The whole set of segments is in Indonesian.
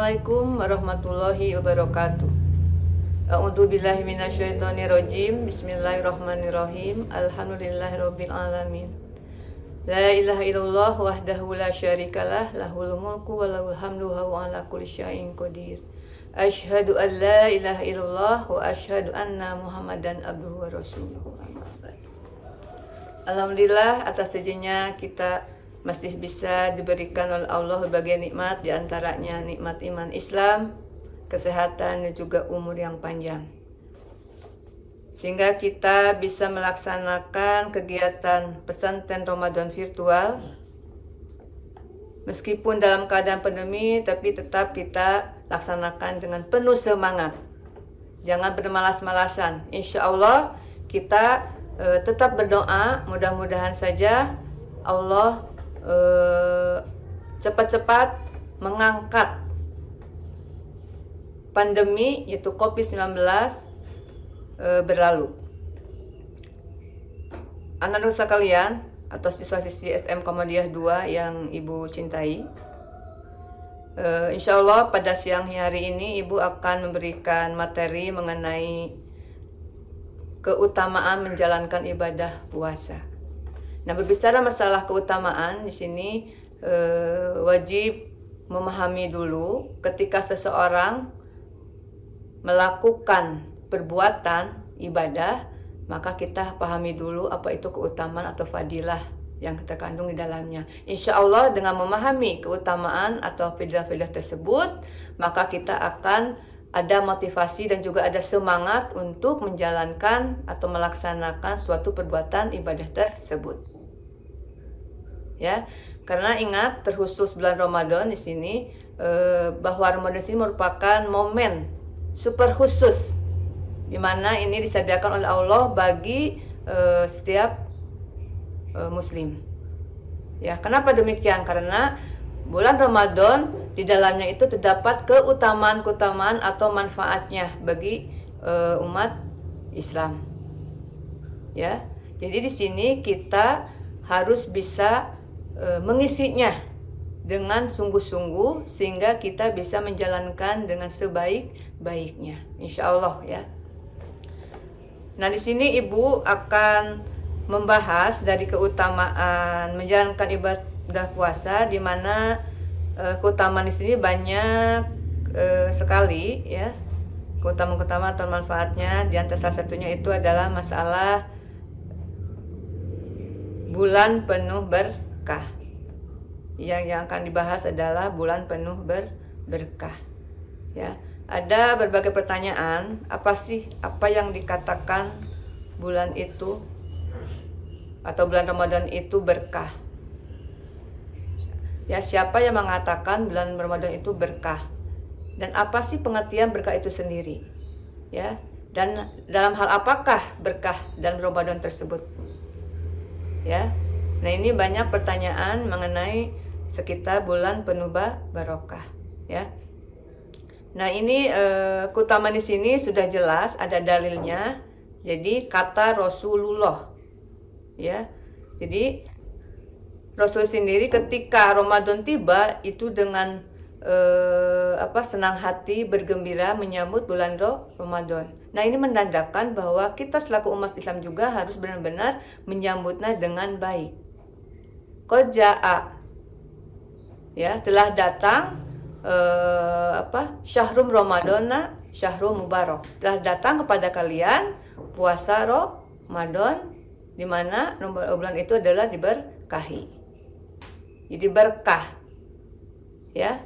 Assalamualaikum warahmatullahi wabarakatuh. A'udzu billahi minasyaitonir rajim. Bismillahirrahmanirrahim. Alhamdulillahirabbil alamin. La ilaha illallah wahdahu la syarikalah, lahul mulku wa lahul hamdu wa huwa ala kulli syai'in qadir. Asyhadu an la ilaha illallah wa asyhadu anna Muhammadan abduhu wa rasuluhu. Alhamdulillah, atas izinnya kita masih bisa diberikan oleh Allah berbagai nikmat, diantaranya nikmat iman Islam, kesehatan, dan juga umur yang panjang, sehingga kita bisa melaksanakan kegiatan pesantren Ramadan virtual meskipun dalam keadaan pandemi, tapi tetap kita laksanakan dengan penuh semangat, jangan bermalas-malasan. Insya Allah kita tetap berdoa, mudah-mudahan saja Allah cepat-cepat mengangkat pandemi yaitu COVID-19 berlalu. Anak-anak sekalian atau siswa-siswi SM Muhammadiyah 2 yang Ibu cintai, insya Allah pada siang hari ini Ibu akan memberikan materi mengenai keutamaan menjalankan ibadah puasa. Nah, berbicara masalah keutamaan di sini wajib memahami dulu ketika seseorang melakukan perbuatan ibadah, maka kita pahami dulu apa itu keutamaan atau fadilah yang terkandung di dalamnya. Insya Allah dengan memahami keutamaan atau fadilah-fadilah tersebut, maka kita akan ada motivasi dan juga ada semangat untuk menjalankan atau melaksanakan suatu perbuatan ibadah tersebut. Ya, karena ingat terkhusus bulan Ramadan di sini bahwa Ramadan ini merupakan momen super khusus di mana ini disediakan oleh Allah bagi setiap muslim. Ya, kenapa demikian? Karena bulan Ramadan di dalamnya itu terdapat keutamaan-keutamaan atau manfaatnya bagi umat Islam. Ya, jadi di sini kita harus bisa mengisinya dengan sungguh-sungguh sehingga kita bisa menjalankan dengan sebaik-baiknya, insya Allah ya. Nah, di sini Ibu akan membahas dari keutamaan menjalankan ibadah puasa, di mana keutamaan di sini banyak sekali ya, keutamaan-keutamaan atau manfaatnya. Di antara salah satunya itu adalah masalah bulan penuh berkah. Yang akan dibahas adalah bulan penuh berkah. Ya, ada berbagai pertanyaan, apa yang dikatakan bulan itu atau bulan Ramadan itu berkah? Ya, siapa yang mengatakan bulan Ramadan itu berkah? Dan apa sih pengertian berkah itu sendiri? Ya, dan dalam hal apakah berkah dan Ramadan tersebut? Ya. Nah, ini banyak pertanyaan mengenai sekitar bulan penuh barokah, ya. Nah, ini keutamaan di sini sudah jelas, ada dalilnya. Jadi kata Rasulullah, ya. Jadi Rasul sendiri ketika Ramadan tiba itu dengan senang hati, bergembira menyambut bulan Ramadan. Nah, ini menandakan bahwa kita selaku umat Islam juga harus benar-benar menyambutnya dengan baik. Qad jaa, ya, telah datang syahrul ramadana syahrul mubarak, telah datang kepada kalian puasa Ramadan di mana bulan itu adalah diberkahi, jadi berkah, ya,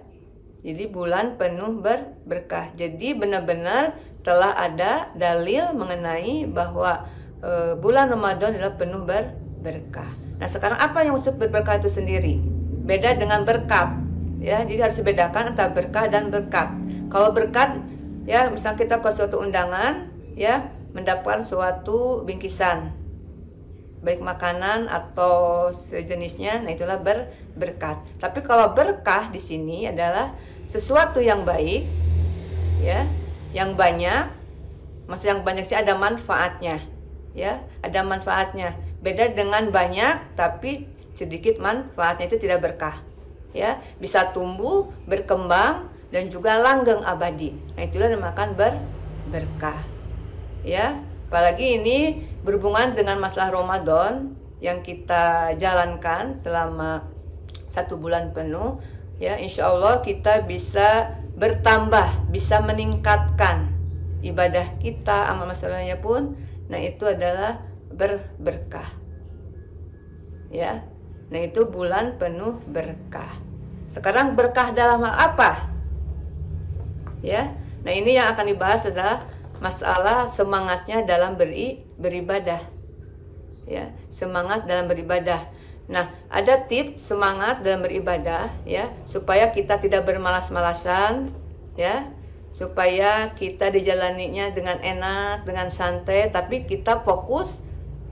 jadi bulan penuh berkah. Jadi benar-benar telah ada dalil mengenai bahwa bulan Ramadan adalah penuh berkah. Nah, sekarang apa yang maksud berkah itu sendiri? Beda dengan berkat, ya. Jadi harus dibedakan antara berkah dan berkat. Kalau berkat, ya, misalnya kita ke suatu undangan, ya, mendapatkan suatu bingkisan, baik makanan atau sejenisnya, nah itulah berkat. Tapi kalau berkah di sini adalah sesuatu yang baik, ya, yang banyak. Maksud yang banyak sih ada manfaatnya, ya, ada manfaatnya. Beda dengan banyak tapi sedikit manfaatnya, itu tidak berkah, ya. Bisa tumbuh, berkembang, dan juga langgeng abadi. Nah, itulah dinamakan berkah. Ya, apalagi ini berhubungan dengan masalah Ramadan yang kita jalankan selama 1 bulan penuh. Ya, insya Allah kita bisa bertambah, bisa meningkatkan ibadah kita, amal masalahnya pun. Nah, itu adalah berkah. Ya, nah itu bulan penuh berkah. Sekarang berkah dalam hal apa? Ya, nah ini yang akan dibahas adalah masalah semangatnya dalam beribadah. Ya, semangat dalam beribadah. Nah, ada tips semangat dalam beribadah, ya, supaya kita tidak bermalas-malasan, ya, supaya kita dijalaninya dengan enak, dengan santai, tapi kita fokus,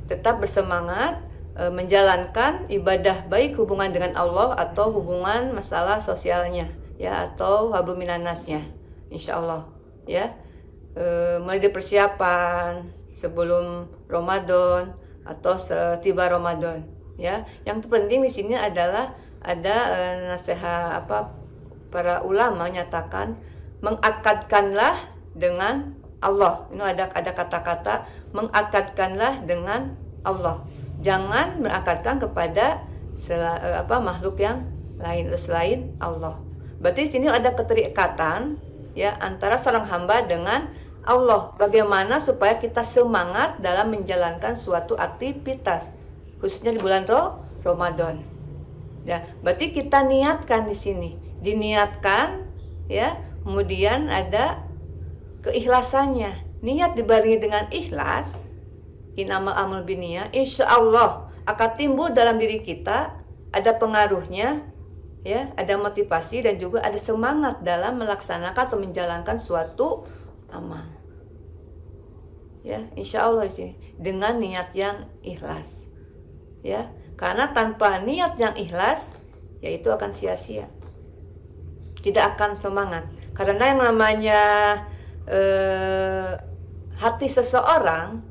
tetap bersemangat menjalankan ibadah, baik hubungan dengan Allah atau hubungan masalah sosialnya, ya, atau hablum minannasnya, insya Allah, ya. Mulai dari persiapan sebelum Ramadan atau setiba Ramadan, ya. Yang terpenting di sini adalah ada nasihat para ulama nyatakan, mengakadkanlah dengan Allah. Ini ada kata-kata mengakadkanlah dengan Allah. Jangan mengakadkan kepada makhluk yang lain selain Allah. Berarti di sini ada keterikatan, ya, antara seorang hamba dengan Allah. Bagaimana supaya kita semangat dalam menjalankan suatu aktivitas, khususnya di bulan Ramadan. Ya, berarti kita niatkan di sini, diniatkan, ya. Kemudian ada keikhlasannya. Niat dibarengi dengan ikhlas, inamal amal biniyah, insya Allah akan timbul dalam diri kita, ada pengaruhnya, ya, ada motivasi dan juga ada semangat dalam melaksanakan atau menjalankan suatu amal. Ya, insya Allah sih dengan niat yang ikhlas, ya, karena tanpa niat yang ikhlas, yaitu akan sia-sia, tidak akan semangat. Karena yang namanya hati seseorang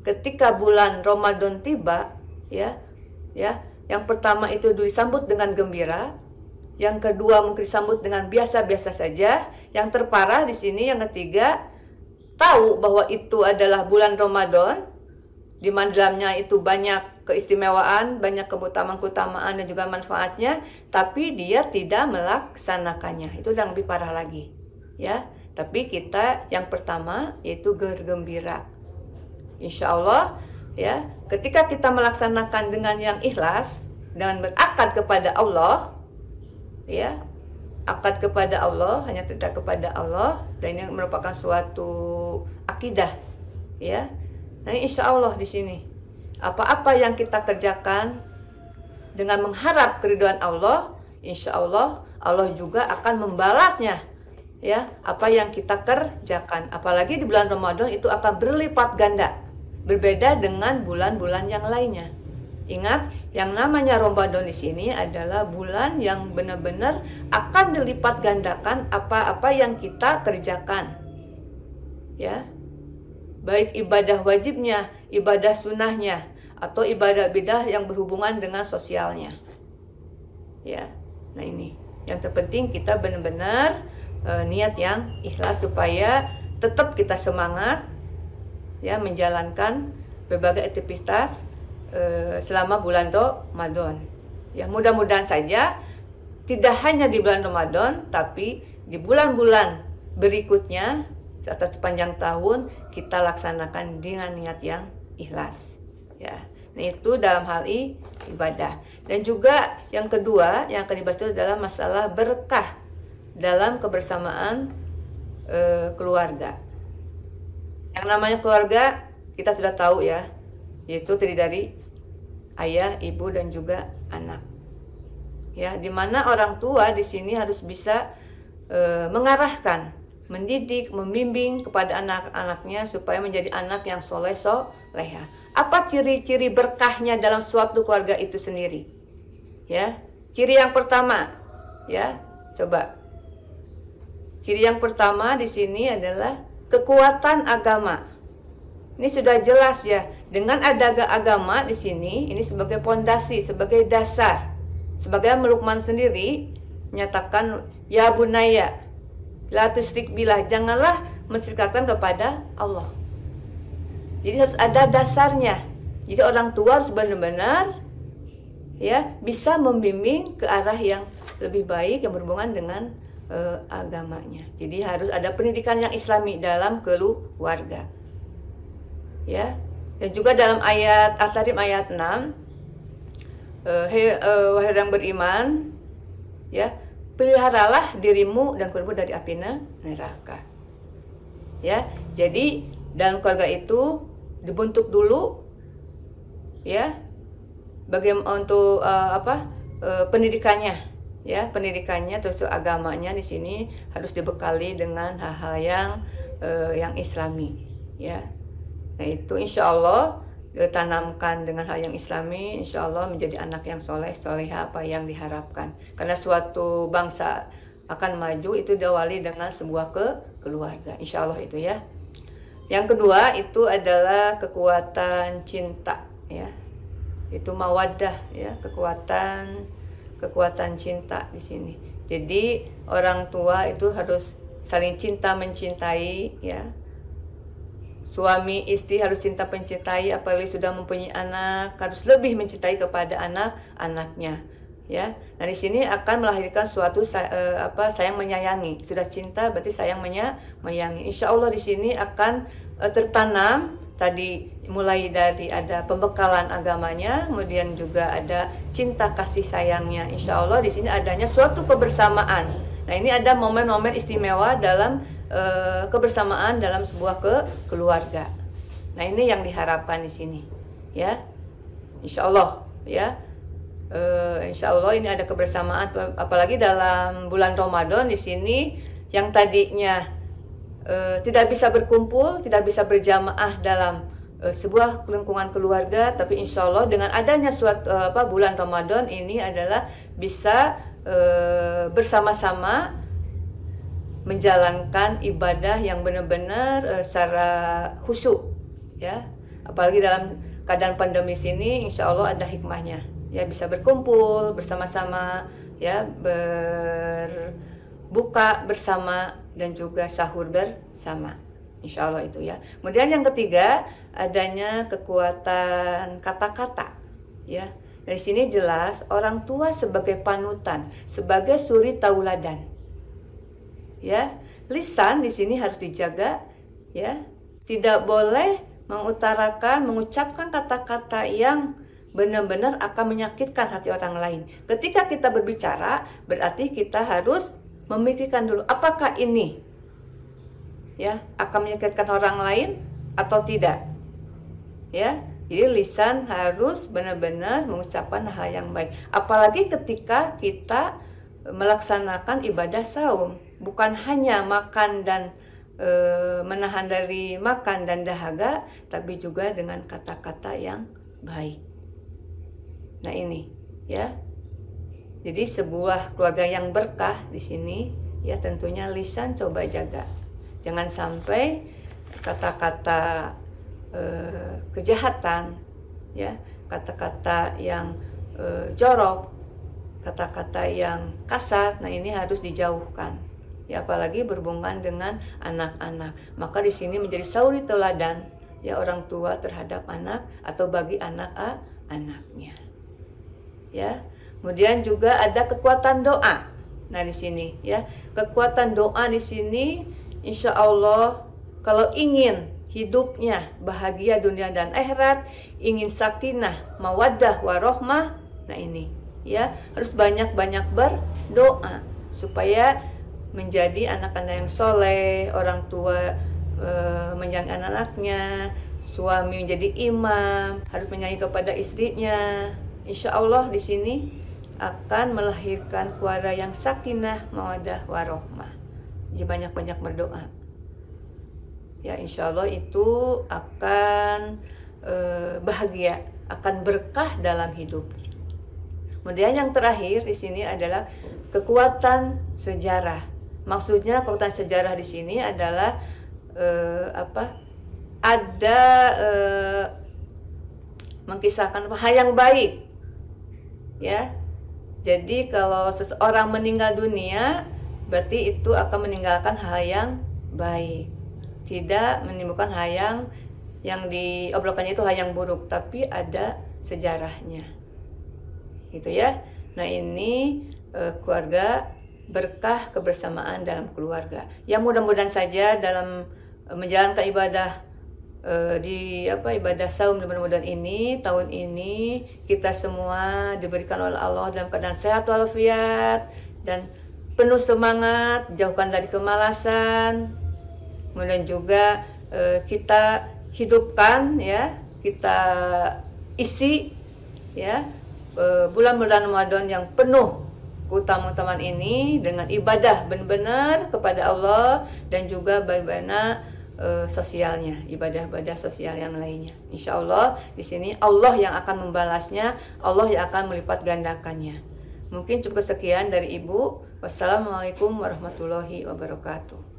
ketika bulan Ramadan tiba, ya, yang pertama itu disambut dengan gembira, yang kedua mungkin disambut dengan biasa-biasa saja, yang terparah di sini yang ketiga tahu bahwa itu adalah bulan Ramadan, di mana dalamnya itu banyak keistimewaan, banyak keutamaan dan juga manfaatnya, tapi dia tidak melaksanakannya. Itu yang lebih parah lagi, ya. Tapi kita yang pertama yaitu bergembira. Insya Allah, ya, ketika kita melaksanakan dengan yang ikhlas, dengan berakad kepada Allah, ya, akad kepada Allah, hanya tidak kepada Allah, dan ini merupakan suatu akidah, ya. Nah, insya Allah di sini apa-apa yang kita kerjakan dengan mengharap keridhaan Allah, insya Allah Allah juga akan membalasnya, ya, apa yang kita kerjakan. Apalagi di bulan Ramadan itu akan berlipat ganda, berbeda dengan bulan-bulan yang lainnya. Ingat, yang namanya Ramadan di sini adalah bulan yang benar-benar akan dilipat gandakan apa-apa yang kita kerjakan, ya, baik ibadah wajibnya, ibadah sunnahnya, atau ibadah bidah yang berhubungan dengan sosialnya, ya. Nah, ini yang terpenting, kita benar-benar niat yang ikhlas supaya tetap kita semangat, ya, menjalankan berbagai aktivitas selama bulan Ramadan. Ya, mudah-mudahan saja tidak hanya di bulan Ramadan, tapi di bulan-bulan berikutnya atau sepanjang tahun kita laksanakan dengan niat yang ikhlas, ya. Nah, itu dalam hal ibadah. Dan juga yang kedua yang akan dibahas itu adalah masalah berkah dalam kebersamaan keluarga. Yang namanya keluarga kita sudah tahu, ya, yaitu terdiri dari ayah, ibu dan juga anak. Ya, dimana orang tua di sini harus bisa mengarahkan, mendidik, membimbing kepada anak-anaknya supaya menjadi anak yang soleh soleha. Apa ciri-ciri berkahnya dalam suatu keluarga itu sendiri? Ya, ciri yang pertama, ya, coba. Ciri yang pertama di sini adalah kekuatan agama. Ini sudah jelas, ya, dengan ada agama di sini, ini sebagai pondasi, sebagai dasar. Sebagai Luqman sendiri menyatakan Ya bunaya, la tusyrik billah, janganlah mensyirikkan kepada Allah. Jadi harus ada dasarnya. Jadi orang tua harus benar-benar ya bisa membimbing ke arah yang lebih baik yang berhubungan dengan agamanya. Jadi harus ada pendidikan yang Islami dalam keluarga. Ya. Dan juga dalam ayat As-Sarim ayat 6, wahai orang beriman, ya, peliharalah dirimu dan keluargamu dari api neraka. Ya, jadi dalam keluarga itu dibentuk dulu, ya, bagaimana untuk pendidikannya, ya, pendidikannya terus agamanya di sini harus dibekali dengan hal-hal yang Islami, ya. Nah itu insya Allah ditanamkan dengan hal yang Islami, insya Allah menjadi anak yang soleh, soleha apa yang diharapkan. Karena suatu bangsa akan maju itu diawali dengan sebuah keluarga, insya Allah itu ya. Yang kedua itu adalah kekuatan cinta, ya. Itu mawaddah, ya, kekuatan cinta di sini. Jadi orang tua itu harus saling cinta mencintai, ya. Suami istri harus cinta mencintai, apalagi sudah mempunyai anak harus lebih mencintai kepada anak-anaknya, ya. Nah di sini akan melahirkan suatu sayang menyayangi. Sudah cinta berarti sayang menyayangi. Insya Allah di sini akan tertanam tadi mulai dari ada pembekalan agamanya, kemudian juga ada cinta kasih sayangnya. Insya Allah di sini adanya suatu kebersamaan. Nah ini ada momen-momen istimewa dalam kebersamaan dalam sebuah keluarga. Nah ini yang diharapkan di sini, ya. Insya Allah, ya. Insya Allah ini ada kebersamaan, apalagi dalam bulan Ramadan di sini yang tadinya tidak bisa berkumpul, tidak bisa berjamaah dalam sebuah lingkungan keluarga, tapi insya Allah dengan adanya suatu bulan Ramadan ini adalah bisa bersama-sama menjalankan ibadah yang benar-benar secara khusyuk, ya. Apalagi dalam keadaan pandemi sini, insya Allah ada hikmahnya, ya, bisa berkumpul bersama-sama, ya, berbuka bersama dan juga sahur bersama, insya Allah itu ya. Kemudian yang ketiga adanya kekuatan kata-kata, ya. Dari sini jelas orang tua sebagai panutan, sebagai suri tauladan. Ya, lisan di sini harus dijaga, ya. Tidak boleh mengucapkan kata-kata yang benar-benar akan menyakitkan hati orang lain. Ketika kita berbicara, berarti kita harus memikirkan dulu apakah ini, ya, akan menyakitkan orang lain atau tidak. Ya, jadi lisan harus benar-benar mengucapkan hal yang baik. Apalagi ketika kita melaksanakan ibadah saum. Bukan hanya makan dan menahan dari makan dan dahaga, tapi juga dengan kata-kata yang baik. Nah ini, ya. Jadi sebuah keluarga yang berkah di sini, ya tentunya lisan coba jaga. Jangan sampai kata-kata kejahatan, ya, kata-kata yang jorok, kata-kata yang kasar. Nah ini harus dijauhkan. Ya, apalagi berhubungan dengan anak-anak. Maka di sini menjadi suri teladan, ya, orang tua terhadap anak atau bagi anak-anaknya. Ya. Kemudian juga ada kekuatan doa. Nah, di sini, ya, kekuatan doa di sini insya Allah kalau ingin hidupnya bahagia dunia dan akhirat, ingin sakinah, mawaddah, warohmah, nah ini, ya, harus banyak-banyak berdoa supaya menjadi anak-anak yang soleh, orang tua menyayangi anak-anaknya, suami menjadi imam, harus menyayangi kepada istrinya. Insya Allah di sini akan melahirkan keluarga yang sakinah, mawaddah, warohmah. Jadi banyak-banyak berdoa. Ya, insya Allah itu akan bahagia, akan berkah dalam hidup. Kemudian yang terakhir di sini adalah kekuatan sejarah. Maksudnya kekuatan sejarah di sini adalah ada mengkisahkan hal yang baik, ya. Jadi kalau seseorang meninggal dunia, berarti itu akan meninggalkan hal yang baik, tidak menimbulkan hal yang diobrolkannya itu hal yang buruk, tapi ada sejarahnya, gitu ya. Nah ini keluarga, berkah kebersamaan dalam keluarga. Yang mudah-mudahan saja dalam menjalankan ibadah ibadah saum di Ramadan ini, tahun ini kita semua diberikan oleh Allah dalam keadaan sehat walafiat dan penuh semangat, jauhkan dari kemalasan. Kemudian juga kita hidupkan ya, kita isi ya bulan-bulan Ramadan yang penuh keutamaan ini dengan ibadah benar-benar kepada Allah dan juga bagaimana sosialnya, ibadah-ibadah sosial yang lainnya. Insya Allah di sini Allah yang akan membalasnya, Allah yang akan melipat gandakannya. Mungkin cukup sekian dari Ibu. Wassalamualaikum warahmatullahi wabarakatuh.